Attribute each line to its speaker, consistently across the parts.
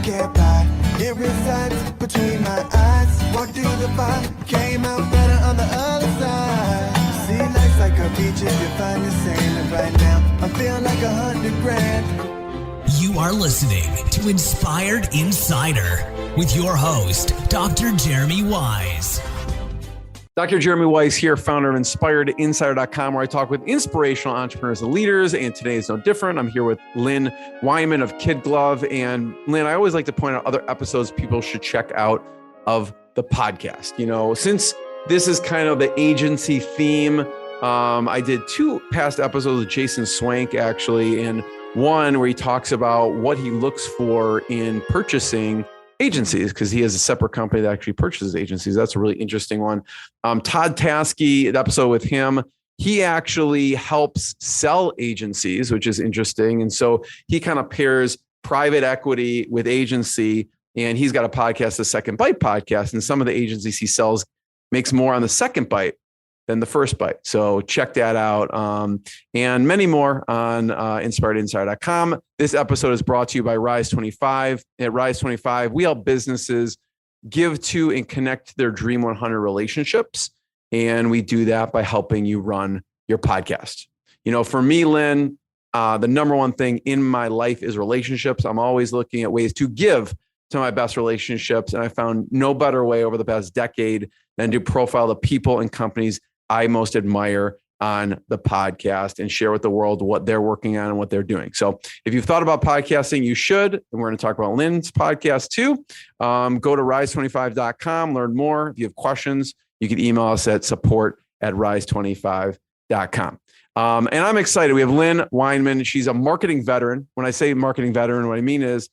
Speaker 1: can't buy. It resides between my eyes. Walked through the fire, came out better on the other side. See, life's like a beach if you find the sand. And right now, I feel like 100 grand.
Speaker 2: You are listening to Inspired Insider with your host, Dr. Jeremy Wise.
Speaker 3: Dr. Jeremy Wise here, founder of InspiredInsider.com, where I talk with inspirational entrepreneurs and leaders. And today is no different. I'm here with Lyn Wineman of KidGlov. And Lyn, I always like to point out other episodes people should check out of the podcast. You know, since this is kind of the agency theme, I did 2 past episodes with Jason Swank, actually, and one where he talks about what he looks for in purchasing agencies, because he has a separate company that actually purchases agencies. That's a really interesting one. Todd Taskey, an episode with him, he actually helps sell agencies, which is interesting. And so he kind of pairs private equity with agency, and he's got a podcast, the Second Bite podcast. And some of the agencies he sells makes more on the second bite than the first bite. So check that out. And many more on InspiredInsider.com. This episode is brought to you by Rise 25. At Rise 25, we help businesses give to and connect to their Dream 100 relationships. And we do that by helping you run your podcast. You know, for me, Lyn, the number one thing in my life is relationships. I'm always looking at ways to give to my best relationships. And I found no better way over the past decade than to profile the people and companies I most admire on the podcast and share with the world what they're working on and what they're doing. So if you've thought about podcasting, you should. And we're going to talk about Lyn's podcast too. Go to rise25.com, learn more. If you have questions, you can email us at support@rise25.com. And I'm excited. We have Lyn Wineman. She's a marketing veteran. When I say marketing veteran, what I mean is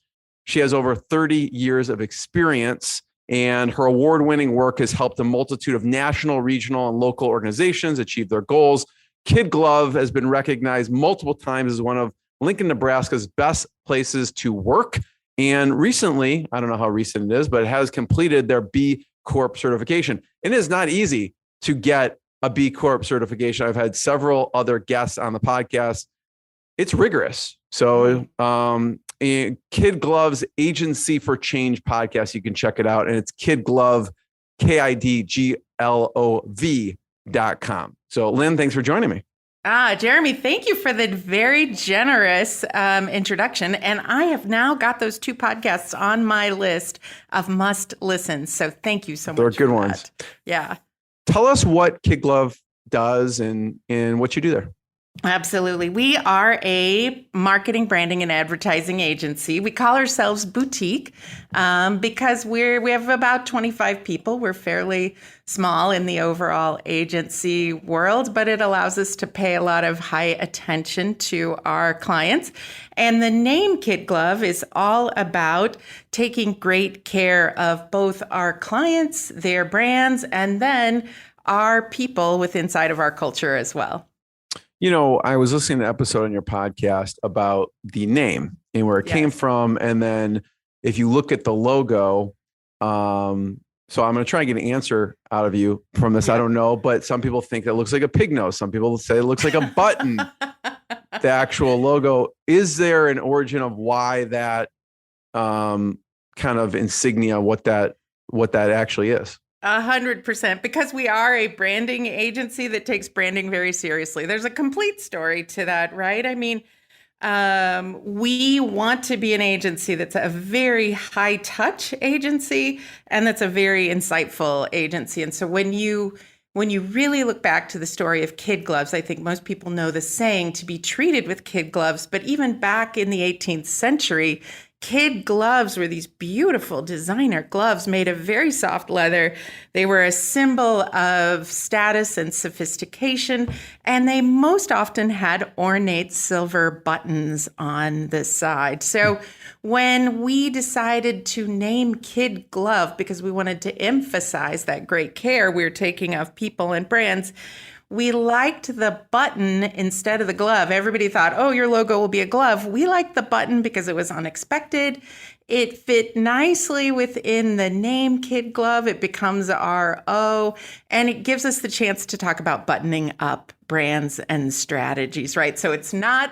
Speaker 3: she has over 30 years of experience, and her award-winning work has helped a multitude of national, regional, and local organizations achieve their goals. KidGlov has been recognized multiple times as one of Lincoln, Nebraska's best places to work. And recently, I don't know how recent it is, but it has completed their B Corp certification. And it is not easy to get a B Corp certification. I've had several other guests on the podcast. It's rigorous. So, KidGlov's Agency for Change podcast, you can check it out. And it's KidGlov, KidGlov.com. So Lyn, thanks for joining me.
Speaker 4: Jeremy, thank you for the very generous introduction. And I have now got those 2 podcasts on my list of must listens. So thank you so much.
Speaker 3: They're good ones.
Speaker 4: Yeah.
Speaker 3: Tell us what KidGlov does and what you do there.
Speaker 4: Absolutely. We are a marketing, branding, and advertising agency. We call ourselves boutique because we have about 25 people. We're fairly small in the overall agency world, but it allows us to pay a lot of high attention to our clients. And the name KidGlov is all about taking great care of both our clients, their brands, and then our people with inside of our culture as well.
Speaker 3: You know, I was listening to an episode on your podcast about the name and where it came from. And then if you look at the logo, so I'm going to try and get an answer out of you from this. I don't know, but some people think it looks like a pig nose. Some people say it looks like a button, the actual logo. Is there an origin of why that kind of insignia, what that actually is?
Speaker 4: 100%, because we are a branding agency that takes branding very seriously. There's a complete story to that, right? I mean, we want to be an agency that's a very high touch agency and that's a very insightful agency. And so when you really look back to the story of kid gloves, I think most people know the saying to be treated with kid gloves, but even back in the 18th century, kid gloves were these beautiful designer gloves made of very soft leather. They were a symbol of status and sophistication, and they most often had ornate silver buttons on the side. So when we decided to name KidGlov, because we wanted to emphasize that great care we're taking of people and brands, we liked the button instead of the glove. Everybody thought, oh, your logo will be a glove. We liked the button because it was unexpected. It fit nicely within the name KidGlov. It becomes our O, and it gives us the chance to talk about buttoning up brands and strategies, right? So it's not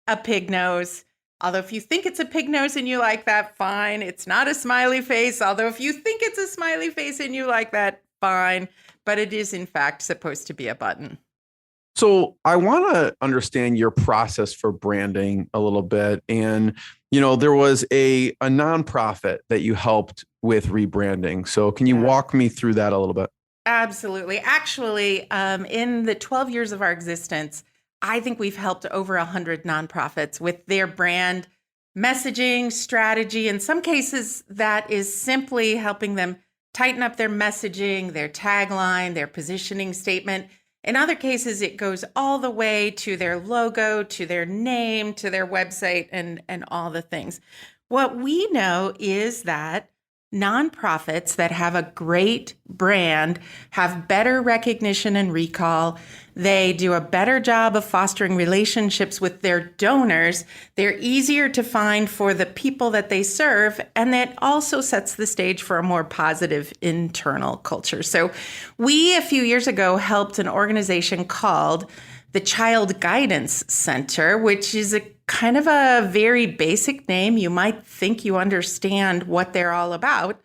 Speaker 4: a pig nose. Although if you think it's a pig nose and you like that, fine. It's not a smiley face. Although if you think it's a smiley face and you like that, fine. But it is in fact supposed to be a button.
Speaker 3: So I want to understand your process for branding a little bit. And, there was a nonprofit that you helped with rebranding. So can you walk me through that a little bit?
Speaker 4: Absolutely. Actually, in the 12 years of our existence, I think we've helped over 100 nonprofits with their brand messaging, strategy. In some cases, that is simply helping them tighten up their messaging, their tagline, their positioning statement. In other cases, it goes all the way to their logo, to their name, to their website, and all the things. What we know is that nonprofits that have a great brand have better recognition and recall. They do a better job of fostering relationships with their donors. They're easier to find for the people that they serve, and that also sets the stage for a more positive internal culture. So we, a few years ago, helped an organization called the Child Guidance Center, which is a kind of a very basic name. You might think you understand what they're all about.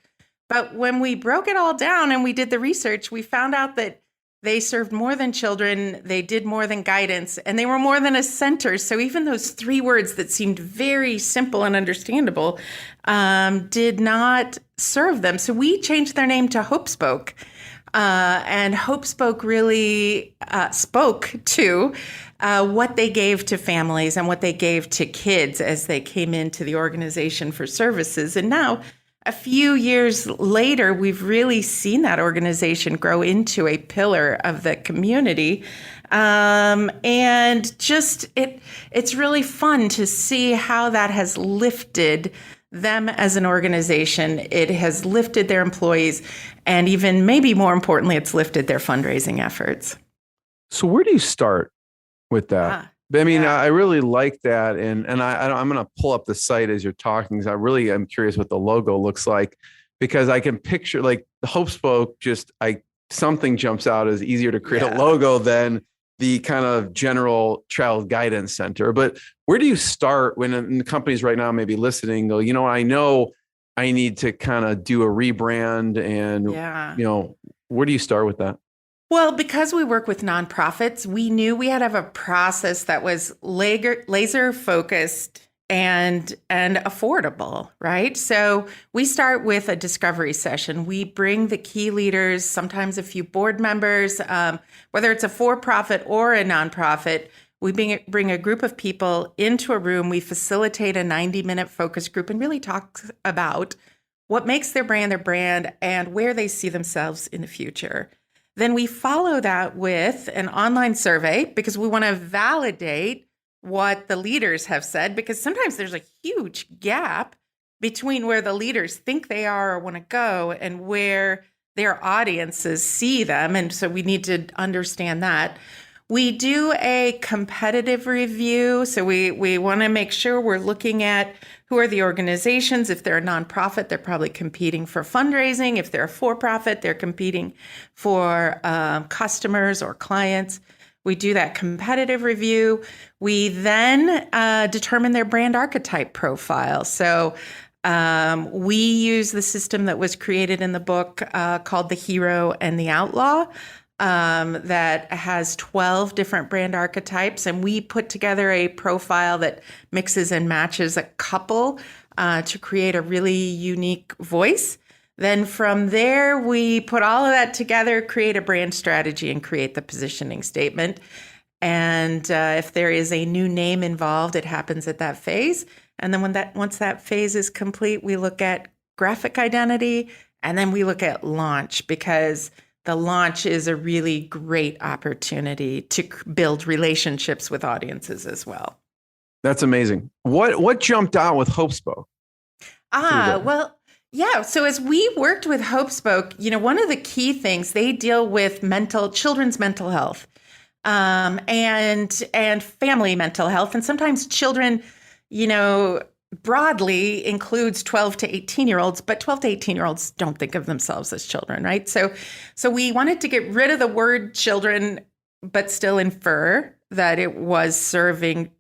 Speaker 4: But when we broke it all down and we did the research, we found out that they served more than children, they did more than guidance, and they were more than a center. So even those three words that seemed very simple and understandable did not serve them. So we changed their name to Hope Spoke. And Hope Spoke really spoke to what they gave to families and what they gave to kids as they came into the organization for services. And now, a few years later, we've really seen that organization grow into a pillar of the community. And just it's really fun to see how that has lifted them as an organization. It has lifted their employees, and even maybe more importantly, it's lifted their fundraising efforts.
Speaker 3: So where do you start with that? I mean, I really like that. And I'm going to pull up the site as you're talking, because I really am curious what the logo looks like, because I can picture like the Hope Spoke, something jumps out as easier to create a logo than the kind of general Child Guidance Center. But where do you start when the companies right now maybe listening go, I know I need to kind of do a rebrand, and, where do you start with that?
Speaker 4: Well, because we work with nonprofits, we knew we had to have a process that was laser focused and affordable, right? So we start with a discovery session. We bring the key leaders, sometimes a few board members, whether it's a for-profit or a nonprofit. We bring a group of people into a room. We facilitate a 90-minute focus group and really talk about what makes their brand and where they see themselves in the future. Then we follow that with an online survey, because we want to validate what the leaders have said, because sometimes there's a huge gap between where the leaders think they are or want to go and where their audiences see them. And so we need to understand that. We do a competitive review. So we want to make sure we're looking at who are the organizations. If they're a nonprofit, they're probably competing for fundraising. If they're a for-profit, they're competing for customers or clients. We do that competitive review. We then determine their brand archetype profile. So we use the system that was created in the book called The Hero and the Outlaw. That has 12 different brand archetypes, and we put together a profile that mixes and matches a couple to create a really unique voice. Then from there, we put all of that together, create a brand strategy, and create the positioning statement. And if there is a new name involved, it happens at that phase. And then once that phase is complete, we look at graphic identity, and then we look at launch, because the launch is a really great opportunity to build relationships with audiences as well.
Speaker 3: That's amazing. What jumped out with Hope Spoke?
Speaker 4: Well, yeah. So as we worked with Hope Spoke, one of the key things, they deal with children's mental health, and family mental health, and sometimes children, broadly includes 12 to 18-year-olds, but 12 to 18-year-olds don't think of themselves as children, right? So we wanted to get rid of the word children, but still infer that it was serving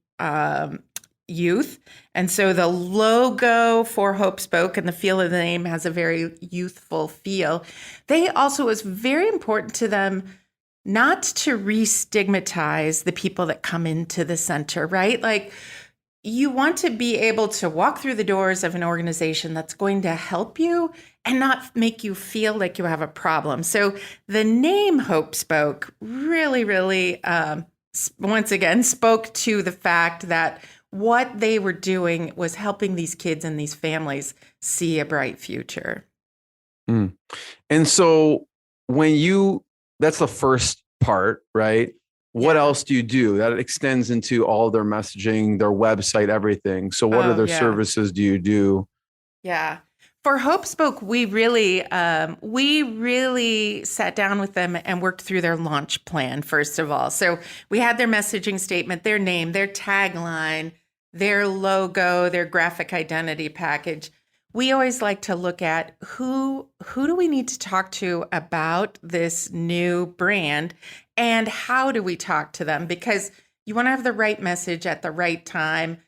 Speaker 4: youth. And so the logo for Hope Spoke and the feel of the name has a very youthful feel. They also, it was very important to them not to re-stigmatize the people that come into the center, right? Like, you want to be able to walk through the doors of an organization that's going to help you and not make you feel like you have a problem. So the name Hope Spoke really, once again, spoke to the fact that what they were doing was helping these kids and these families see a bright future.
Speaker 3: Mm. And so that's the first part, right? What else do you do? That extends into all their messaging, their website, everything. So what other services do you do?
Speaker 4: Yeah. For Hope Spoke, we really sat down with them and worked through their launch plan, first of all. So we had their messaging statement, their name, their tagline, their logo, their graphic identity package. We always like to look at who do we need to talk to about this new brand, and how do we talk to them? Because you want to have the right message at the right time,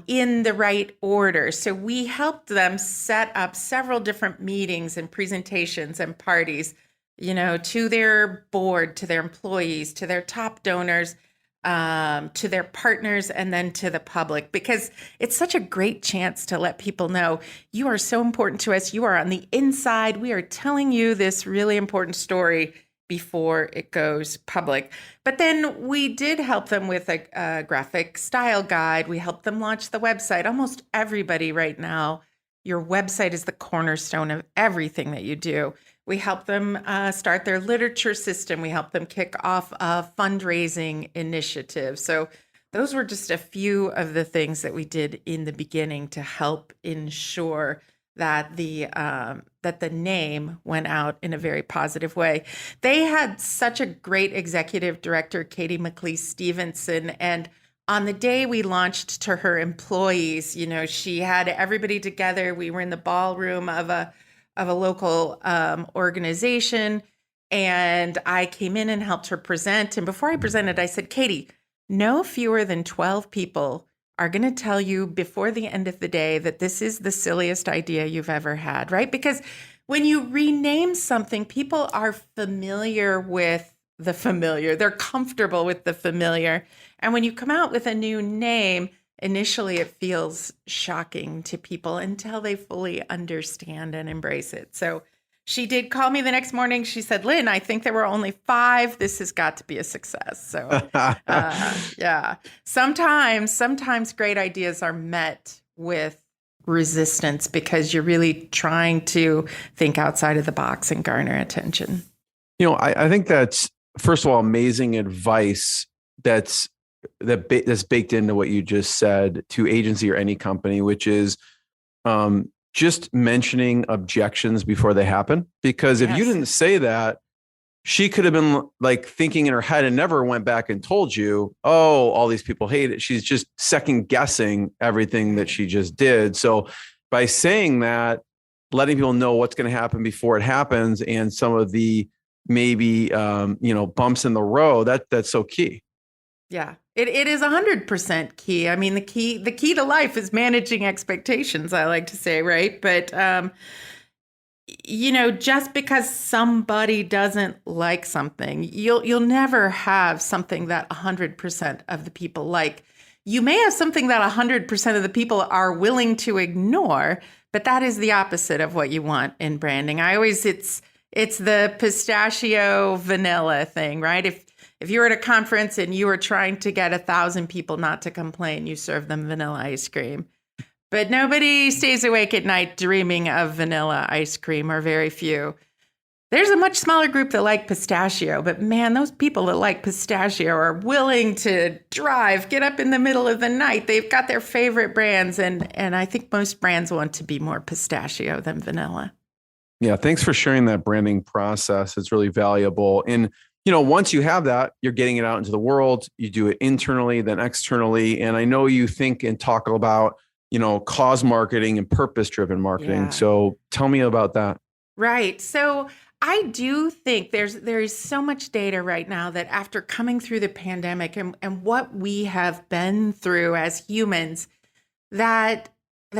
Speaker 4: in the right order. So we helped them set up several different meetings and presentations and parties, to their board, to their employees, to their top donors, to their partners, and then to the public, because it's such a great chance to let people know you are so important to us. You are on the inside. We are telling you this really important story before it goes public. But then we did help them with a graphic style guide. We helped them launch the website. Almost everybody right now, your website is the cornerstone of everything that you do. We help them start their literature system. We help them kick off a fundraising initiative. So those were just a few of the things that we did in the beginning to help ensure that the name went out in a very positive way. They had such a great executive director, Katie McLeese Stevenson, and on the day we launched to her employees, she had everybody together. We were in the ballroom of a local organization, and I came in and helped her present. And before I presented, I said, Katie, no fewer than 12 people are going to tell you before the end of the day that this is the silliest idea you've ever had, right? Because when you rename something, people are familiar with the familiar. They're comfortable with the familiar. And when you come out with a new name, initially it feels shocking to people until they fully understand and embrace it. So she did call me the next morning. She said, Lyn, I think there were only 5. This has got to be a success. So yeah, sometimes great ideas are met with resistance because you're really trying to think outside of the box and garner attention.
Speaker 3: I think that's, first of all, amazing advice that's baked into what you just said to agency or any company, which is just mentioning objections before they happen. Because if you didn't say that, she could have been like thinking in her head and never went back and told you, oh, all these people hate it. She's just second guessing everything that she just did. So by saying that, letting people know what's going to happen before it happens and some of the maybe, bumps in the road, that's so key.
Speaker 4: Yeah, it is 100% key. I mean, the key to life is managing expectations, I like to say, right? But, just because somebody doesn't like something, you'll never have something that 100% of the people like. You may have something that 100% of the people are willing to ignore, but that is the opposite of what you want in branding. It's the pistachio vanilla thing, right? If you were at a conference and you were trying to get 1,000 people not to complain, you serve them vanilla ice cream. But nobody stays awake at night dreaming of vanilla ice cream, or very few. There's a much smaller group that like pistachio, but man, those people that like pistachio are willing to get up in the middle of the night. They've got their favorite brands, and I think most brands want to be more pistachio than vanilla.
Speaker 3: Yeah, thanks for sharing that branding process. It's really valuable. And once you have that, you're getting it out into the world. You do it internally, then externally. And I know you think and talk about, cause marketing and purpose-driven marketing. Yeah. So tell me about that.
Speaker 4: Right. So I do think there is so much data right now that after coming through the pandemic and what we have been through as humans, that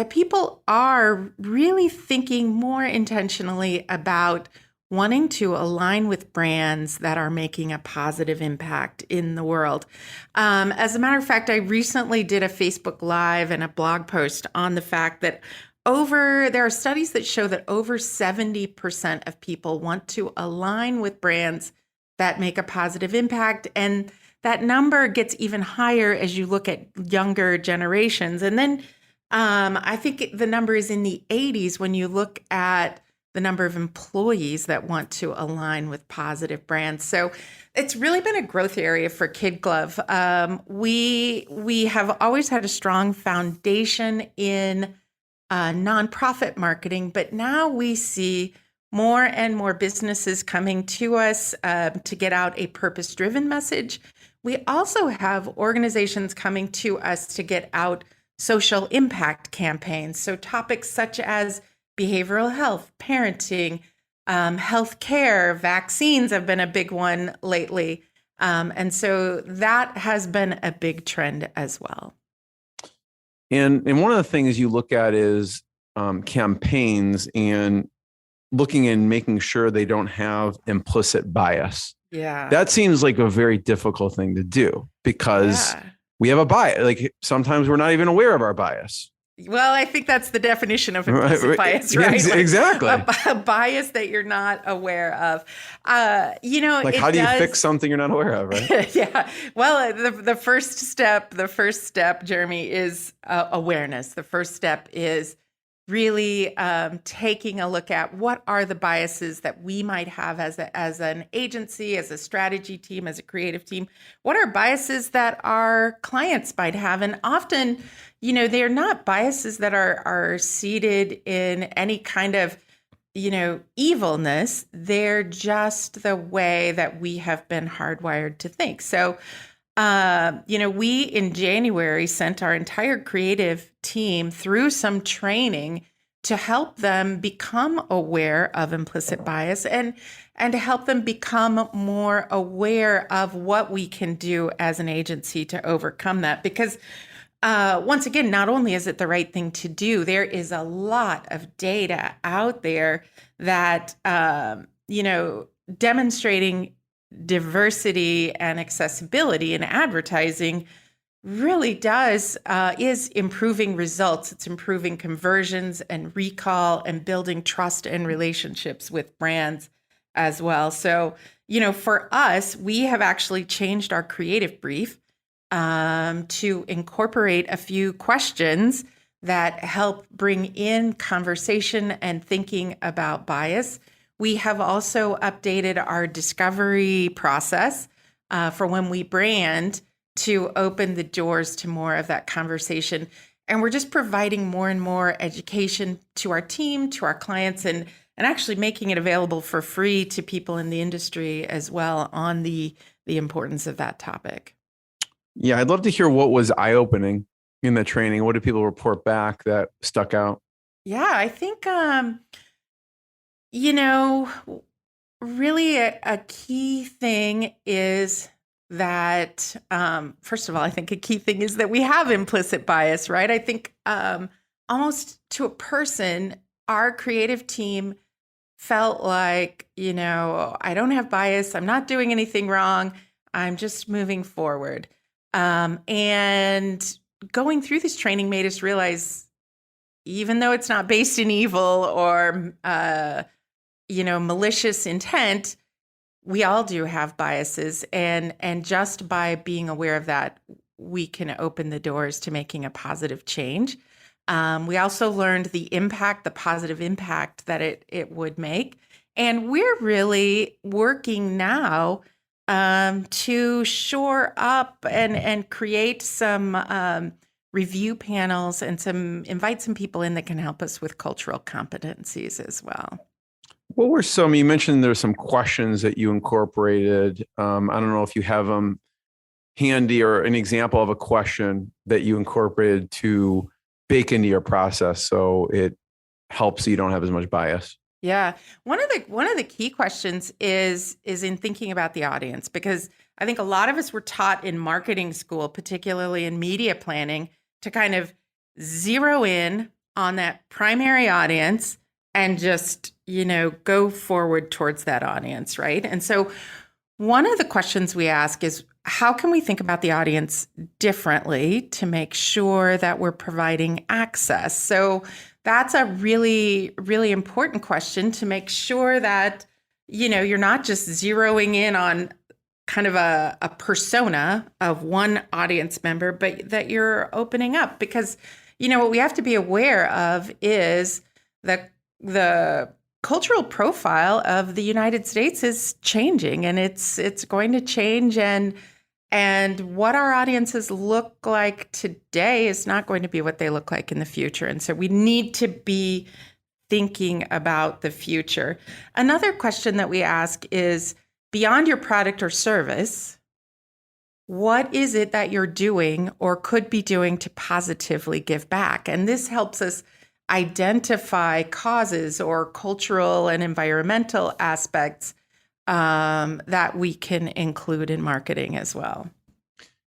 Speaker 4: people are really thinking more intentionally about wanting to align with brands that are making a positive impact in the world. As a matter of fact, I recently did a Facebook Live and a blog post on the fact that there are studies that show that over 70% of people want to align with brands that make a positive impact. And that number gets even higher as you look at younger generations. And then I think the number is in the 80s when you look at the number of employees that want to align with positive brands. So it's really been a growth area for KidGlov. We have always had a strong foundation in nonprofit marketing, but now we see more and more businesses coming to us to get out a purpose-driven message. We also have organizations coming to us to get out social impact campaigns. So topics such as behavioral health, parenting, healthcare, vaccines have been a big one lately. And so that has been a big trend as well.
Speaker 3: And one of the things you look at is campaigns and looking and making sure they don't have implicit bias.
Speaker 4: Yeah.
Speaker 3: That seems like a very difficult thing to do because we have a bias. Like sometimes we're not even aware of our bias.
Speaker 4: Well, I think that's the definition of implicit bias, right?
Speaker 3: Exactly.
Speaker 4: A bias that you're not aware of.
Speaker 3: Like how do you fix something you're not aware of, right?
Speaker 4: Yeah. Well, the first step, Jeremy, is awareness. The first step is really taking a look at what are the biases that we might have as an agency, as a strategy team, as a creative team. What are biases that our clients might have? And often, they're not biases that are seated in any kind of, evilness. They're just the way that we have been hardwired to think. So, we in January sent our entire creative team through some training to help them become aware of implicit bias and to help them become more aware of what we can do as an agency to overcome that. Because once again, not only is it the right thing to do, there is a lot of data out there that, demonstrating diversity and accessibility in advertising really is improving results. It's improving conversions and recall and building trust and relationships with brands as well. So, for us, we have actually changed our creative brief to incorporate a few questions that help bring in conversation and thinking about bias. We have also updated our discovery process for when we brand to open the doors to more of that conversation. And we're just providing more and more education to our team, to our clients, and actually making it available for free to people in the industry as well on the importance of that topic.
Speaker 3: Yeah, I'd love to hear what was eye-opening in the training. What did people report back that stuck out?
Speaker 4: Yeah, I think, really a key thing is that, first of all, I think a key thing is that we have implicit bias, right? I think almost to a person, our creative team felt like, I don't have bias. I'm not doing anything wrong. I'm just moving forward. And going through this training made us realize, even though it's not based in evil or, malicious intent, we all do have biases. And just by being aware of that, we can open the doors to making a positive change. We also learned the positive impact that it would make. And we're really working now to shore up and create some review panels and invite some people in that can help us with cultural competencies as well.
Speaker 3: What were some, you mentioned there's some questions that you incorporated. I don't know if you have them handy or an example of a question that you incorporated to bake into your process so it helps so you don't have as much bias.
Speaker 4: Yeah. One of the key questions is in thinking about the audience, because I think a lot of us were taught in marketing school, particularly in media planning, to kind of zero in on that primary audience and just, go forward towards that audience, right? And so one of the questions we ask is, how can we think about the audience differently to make sure that we're providing access? So that's a really, really important question, to make sure that, you're not just zeroing in on kind of a persona of one audience member, but that you're opening up. Because, what we have to be aware of is the cultural profile of the United States is changing, and it's going to change, and what our audiences look like today is not going to be what they look like in the future. And so we need to be thinking about the future. Another question that we ask is, beyond your product or service, what is it that you're doing or could be doing to positively give back? And this helps us identify causes or cultural and environmental aspects that we can include in marketing as well.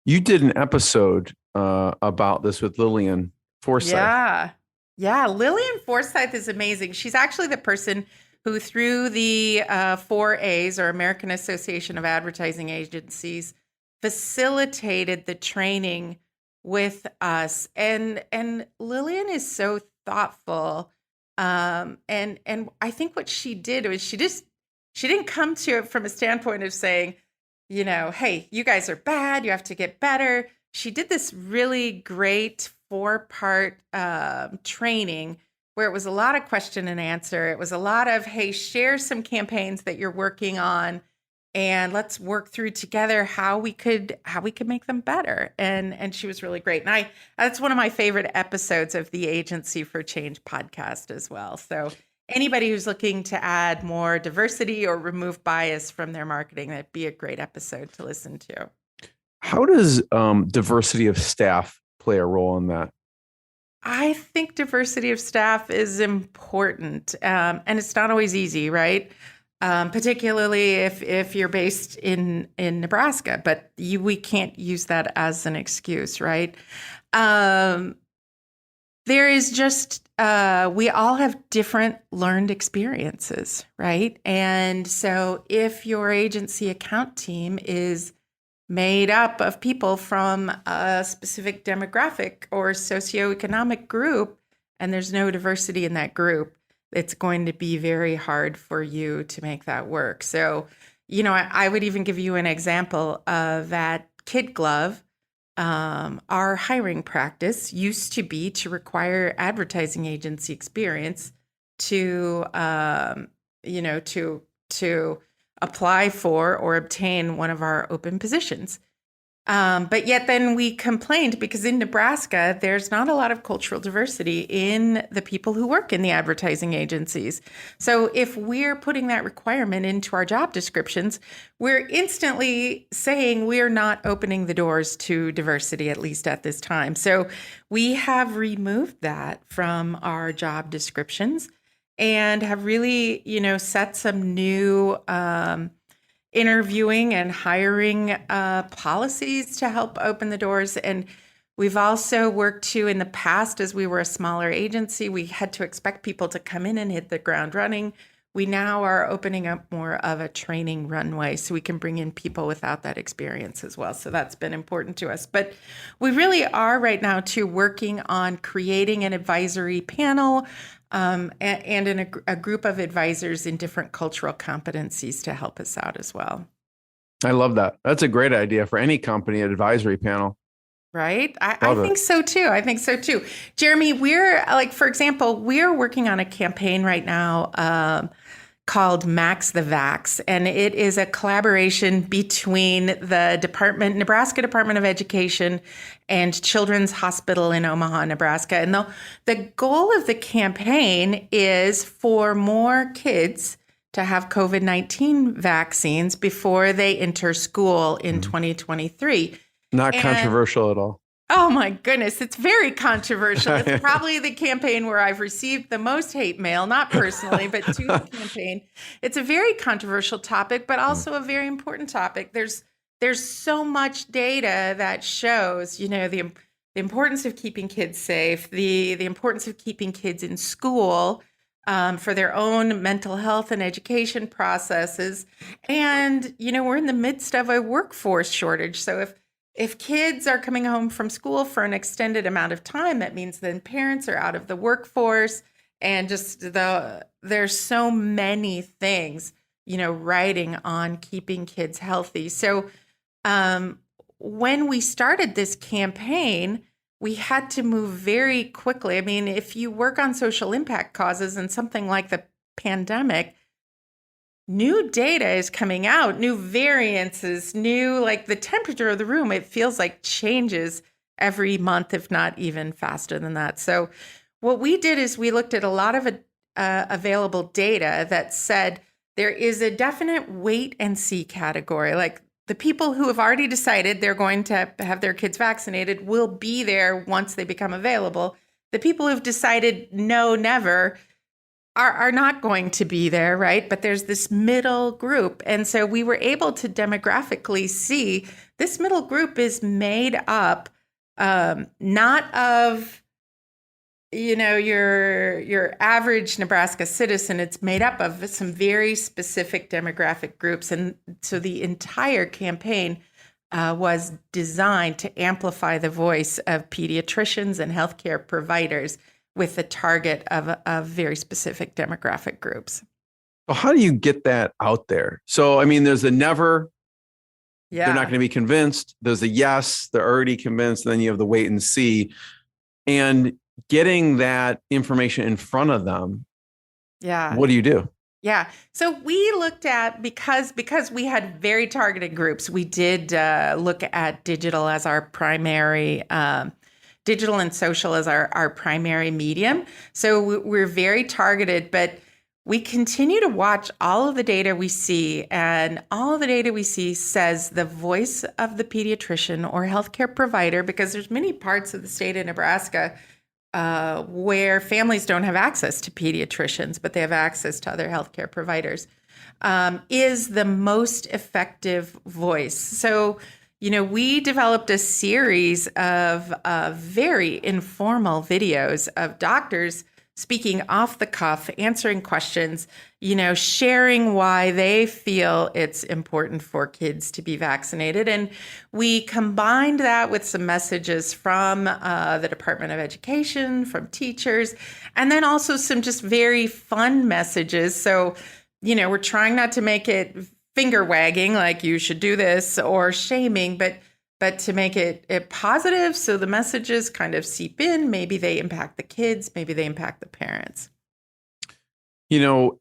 Speaker 3: You did an episode about this with Lillian Forsyth.
Speaker 4: Yeah. Lillian Forsyth is amazing. She's actually the person who, through the 4As, or American Association of Advertising Agencies, facilitated the training with us. And Lillian is so thoughtful. And I think what she did was she didn't come to it from a standpoint of saying, hey, you guys are bad, you have to get better. She did this really great 4-part training where it was a lot of question and answer. It was a lot of, hey, share some campaigns that you're working on, and let's work through together how we could make them better. And she was really great. And that's one of my favorite episodes of the Agency for Change podcast as well. So anybody who's looking to add more diversity or remove bias from their marketing, that'd be a great episode to listen to.
Speaker 3: How does diversity of staff play a role in that?
Speaker 4: I think diversity of staff is important, and it's not always easy, right? Particularly if you're based in Nebraska, but we can't use that as an excuse, right? There is just, we all have different learned experiences, right? And so if your agency account team is made up of people from a specific demographic or socioeconomic group, and there's no diversity in that group, it's going to be very hard for you to make that work. So, I would even give you an example of that KidGlov. Our hiring practice used to be to require advertising agency experience to apply for or obtain one of our open positions. But yet then we complained because in Nebraska, there's not a lot of cultural diversity in the people who work in the advertising agencies. So if we're putting that requirement into our job descriptions, we're instantly saying we're not opening the doors to diversity, at least at this time. So we have removed that from our job descriptions and have really, set some new interviewing and hiring policies to help open the doors. And we've also worked to, in the past, as we were a smaller agency, we had to expect people to come in and hit the ground running. We now are opening up more of a training runway so we can bring in people without that experience as well. So that's been important to us. But we really are right now too working on creating an advisory panel and a group of advisors in different cultural competencies to help us out as well.
Speaker 3: I love that. That's a great idea for any company, an advisory panel.
Speaker 4: Right? I think so too. Jeremy, we're for example, we're working on a campaign right now called Max the Vax. And it is a collaboration between the Nebraska Department of Education and Children's Hospital in Omaha, Nebraska. And the goal of the campaign is for more kids to have COVID-19 vaccines before they enter school in 2023.
Speaker 3: Not controversial at all.
Speaker 4: Oh my goodness, it's very controversial. It's probably the campaign where I've received the most hate mail, not personally, but to the campaign. It's a very controversial topic, but also a very important topic. There's so much data that shows, the importance of keeping kids safe, the importance of keeping kids in school for their own mental health and education processes. And, we're in the midst of a workforce shortage. So if kids are coming home from school for an extended amount of time, that means then parents are out of the workforce, and just there's so many things, riding on keeping kids healthy. So when we started this campaign, we had to move very quickly. I mean, if you work on social impact causes and something like the pandemic, new data is coming out, new variances, like the temperature of the room, it feels like changes every month, if not even faster than that. So what we did is we looked at a lot of available data that said there is a definite wait and see category. Like the people who have already decided they're going to have their kids vaccinated will be there once they become available. The people who've decided no, never, are not going to be there, right? But there's this middle group. And so we were able to demographically see this middle group is made up not of, your average Nebraska citizen. It's made up of some very specific demographic groups. And so the entire campaign was designed to amplify the voice of pediatricians and healthcare providers with the target of very specific demographic groups.
Speaker 3: Well, how do you get that out there? So, I mean, there's a never, they're not going to be convinced. There's a yes, they're already convinced. Then you have the wait and see. And getting that information in front of them.
Speaker 4: Yeah.
Speaker 3: What do you do?
Speaker 4: Yeah. So we looked at, because we had very targeted groups, we did look at digital as our primary digital and social as our primary medium. So we're very targeted, but we continue to watch all of the data we see, and all of the data we see says the voice of the pediatrician or healthcare provider, because there's many parts of the state of Nebraska where families don't have access to pediatricians, but they have access to other healthcare providers, is the most effective voice. So we developed a series of very informal videos of doctors speaking off the cuff, answering questions, sharing why they feel it's important for kids to be vaccinated. And we combined that with some messages from the Department of Education, from teachers, and then also some just very fun messages. So, we're trying not to make it finger wagging, like you should do this, or shaming, but to make it positive, so the messages kind of seep in. Maybe they impact the kids, maybe they impact the parents.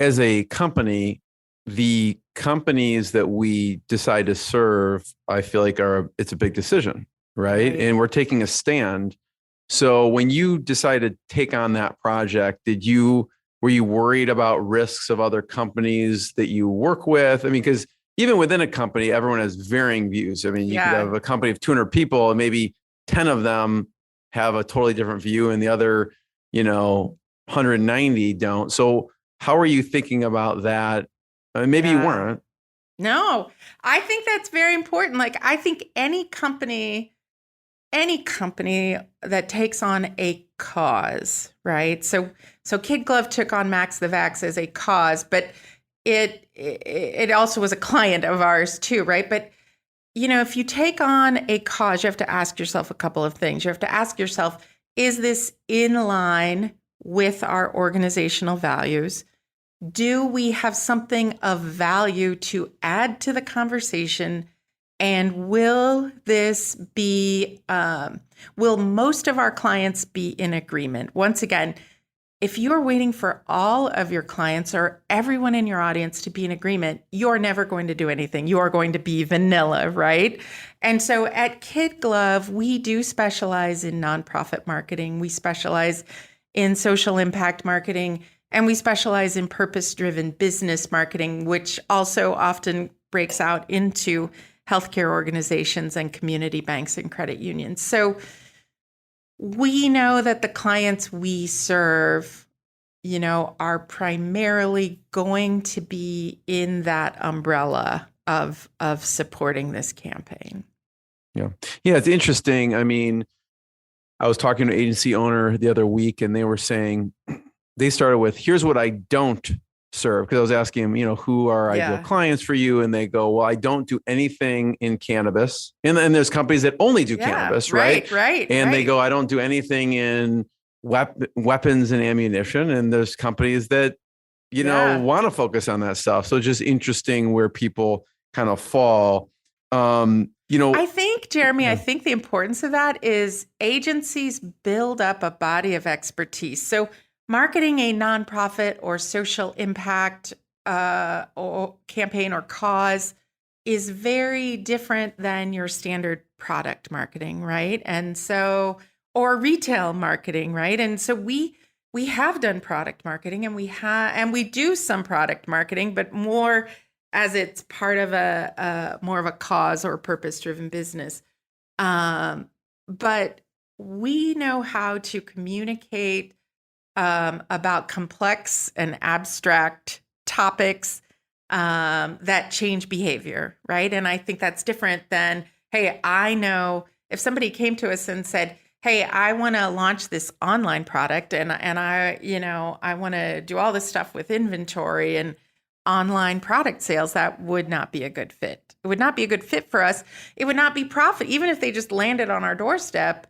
Speaker 3: As a company, the companies that we decide to serve, I feel like it's a big decision, right? And we're taking a stand. So when you decided to take on that project, were you worried about risks of other companies that you work with? I mean, because even within a company, everyone has varying views. I mean, you could have a company of 200 people and maybe 10 of them have a totally different view and the other, 190 don't. So how are you thinking about that? Maybe you weren't.
Speaker 4: No, I think that's very important. Like, I think any company that takes on a cause, right? So KidGlov took on Max the Vax as a cause, but it also was a client of ours too, right? But if you take on a cause, you have to ask yourself a couple of things. You have to ask yourself, is this in line with our organizational values? Do we have something of value to add to the conversation? And will most of our clients be in agreement? Once again, if you're waiting for all of your clients or everyone in your audience to be in agreement, you're never going to do anything. You are going to be vanilla, right? And so at KidGlov, we do specialize in nonprofit marketing. We specialize in social impact marketing, and we specialize in purpose-driven business marketing, which also often breaks out into healthcare organizations and community banks and credit unions. So we know that the clients we serve, are primarily going to be in that umbrella of supporting this campaign.
Speaker 3: Yeah. Yeah. It's interesting. I mean, I was talking to an agency owner the other week and they were saying they started with, here's what I don't serve. Cause I was asking them, who are ideal clients for you? And they go, well, I don't do anything in cannabis. And then there's companies that only do cannabis, right?
Speaker 4: Right.
Speaker 3: And they go, I don't do anything in weapons and ammunition. And there's companies that, want to focus on that stuff. So just interesting where people kind of fall.
Speaker 4: I think, Jeremy, I think the importance of that is agencies build up a body of expertise. So marketing a nonprofit or social impact or campaign or cause is very different than your standard product marketing, right? And so, or retail marketing, right? And so we have done product marketing and we do some product marketing, but more as it's part of a more of a cause or purpose-driven business. But we know how to communicate about complex and abstract topics that change behavior, right? And I think that's different than, hey, I know if somebody came to us and said, hey, I want to launch this online product and I want to do all this stuff with inventory and online product sales, that would not be a good fit. It would not be a good fit for us. It would not be profit. Even if they just landed on our doorstep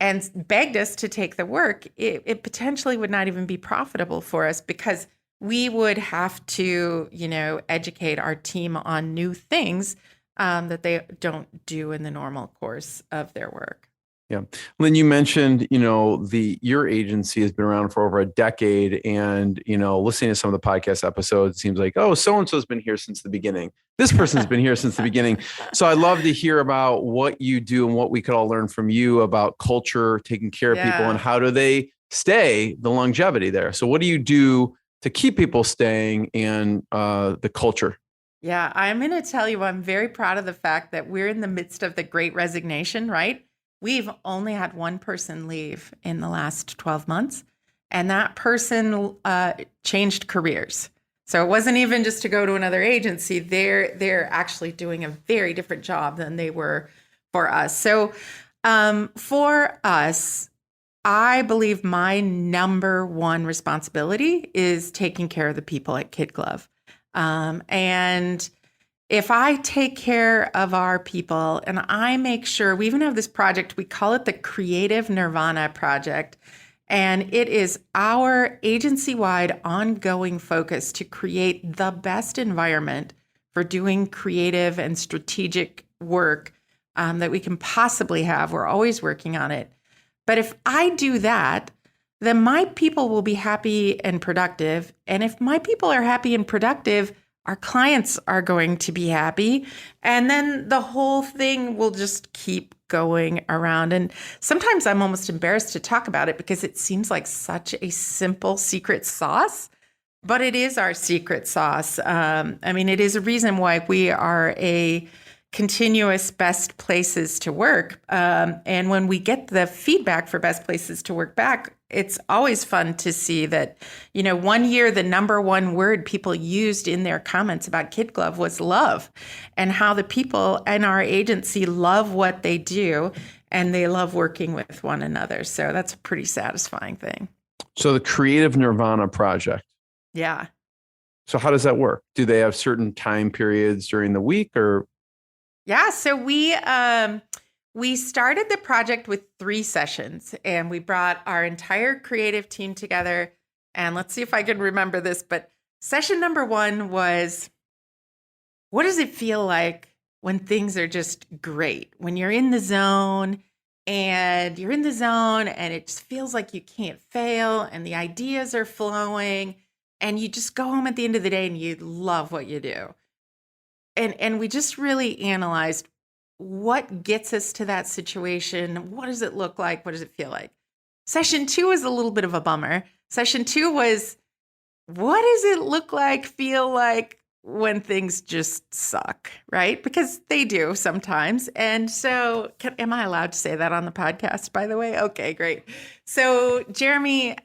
Speaker 4: and begged us to take the work, it potentially would not even be profitable for us because we would have to, educate our team on new things that they don't do in the normal course of their work.
Speaker 3: Yeah. Lyn, you mentioned, your agency has been around for over a decade and, listening to some of the podcast episodes, it seems like, oh, so-and-so's been here since the beginning. This person's been here since the beginning. So I'd love to hear about what you do and what we could all learn from you about culture, taking care of people, and how do they stay, the longevity there. So what do you do to keep people staying and the culture?
Speaker 4: Yeah, I'm going to tell you, I'm very proud of the fact that we're in the midst of the Great Resignation, right? We've only had one person leave in the last 12 months, and that person changed careers. So it wasn't even just to go to another agency. They're actually doing a very different job than they were for us. So for us, I believe my number one responsibility is taking care of the people at KidGlov. And if I take care of our people and I make sure, we even have this project, we call it the Creative Nirvana Project. And it is our agency-wide ongoing focus to create the best environment for doing creative and strategic work that we can possibly have. We're always working on it. But if I do that, then my people will be happy and productive. And if my people are happy and productive, our clients are going to be happy. And then the whole thing will just keep going around. And sometimes I'm almost embarrassed to talk about it because it seems like such a simple secret sauce, but it is our secret sauce. It is a reason why we are a continuous best places to work. And when we get the feedback for best places to work back, it's always fun to see that, 1 year, the number one word people used in their comments about KidGlov was love, and how the people in our agency love what they do and they love working with one another. So that's a pretty satisfying thing.
Speaker 3: So the Creative Nirvana Project.
Speaker 4: Yeah.
Speaker 3: So how does that work? Do they have certain time periods during the week or?
Speaker 4: Yeah. So we started the project with 3 sessions and we brought our entire creative team together. And let's see if I can remember this, but session number 1 was, what does it feel like when things are just great? When you're in the zone and it just feels like you can't fail and the ideas are flowing and you just go home at the end of the day and you love what you do. And we just really analyzed what gets us to that situation. What does it look like? What does it feel like? Session 2 was a little bit of a bummer. Session 2 was, what does it look like, feel like when things just suck, right? Because they do sometimes. And so, am I allowed to say that on the podcast, by the way? Okay, great. So, Jeremy,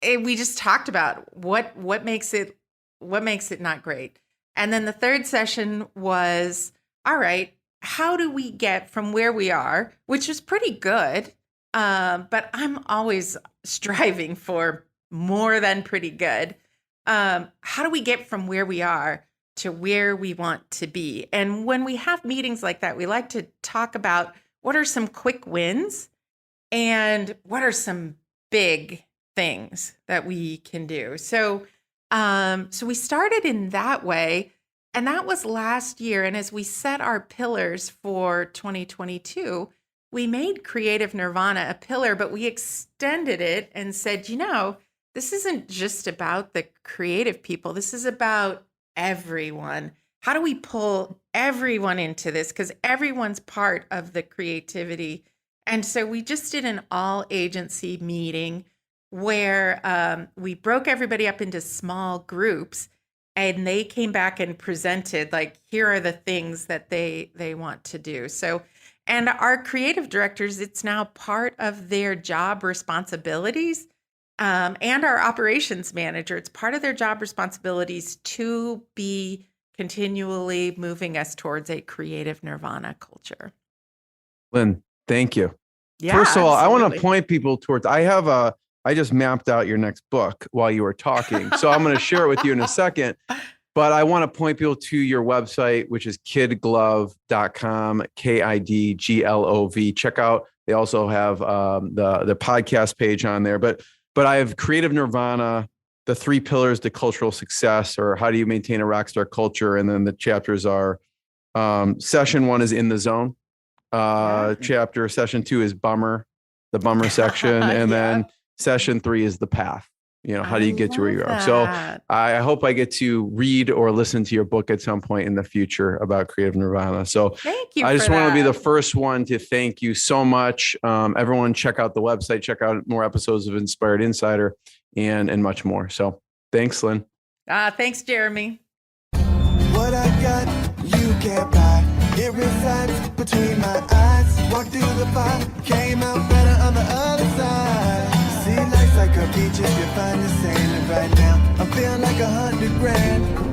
Speaker 4: we just talked about what makes it not great. And then the third session was, all right, how do we get from where we are, which is pretty good, but I'm always striving for more than pretty good. How do we get from where we are to where we want to be? And when we have meetings like that, we like to talk about what are some quick wins and what are some big things that we can do. So we started in that way, and that was last year. And as we set our pillars for 2022, we made Creative Nirvana a pillar, but we extended it and said, this isn't just about the creative people. This is about everyone. How do we pull everyone into this? Because everyone's part of the creativity. And so we just did an all agency meeting where we broke everybody up into small groups, and they came back and presented, like, here are the things that they want to do. So, and our creative directors, it's now part of their job responsibilities. And our operations manager, it's part of their job responsibilities to be continually moving us towards a creative Nirvana culture.
Speaker 3: Lyn, thank you.
Speaker 4: Yeah,
Speaker 3: First of all,
Speaker 4: absolutely.
Speaker 3: I want to point people towards, I just mapped out your next book while you were talking. So I'm going to share it with you in a second, but I want to point people to your website, which is KidGlov.com, KidGlov. Check out, they also have the podcast page on there, but I have Creative Nirvana, the 3 pillars to cultural success, or how do you maintain a rockstar culture? And then the chapters are, session 1 is In the Zone. Session 2 is Bummer, the Bummer section. And then session 3 is The Path. How do you get to where you are? So I hope I get to read or listen to your book at some point in the future about Creative Nirvana. So
Speaker 4: thank you.
Speaker 3: I just want to be the first one to thank you so much. Everyone check out the website, check out more episodes of Inspired Insider and much more. So thanks, Lyn.
Speaker 4: Thanks, Jeremy.
Speaker 1: What I got, you can't buy. It resides between my eyes. Walked through the fire, came out better on the other side. See, life's like a beach if you find the sailing right now. I'm feeling like $100 grand.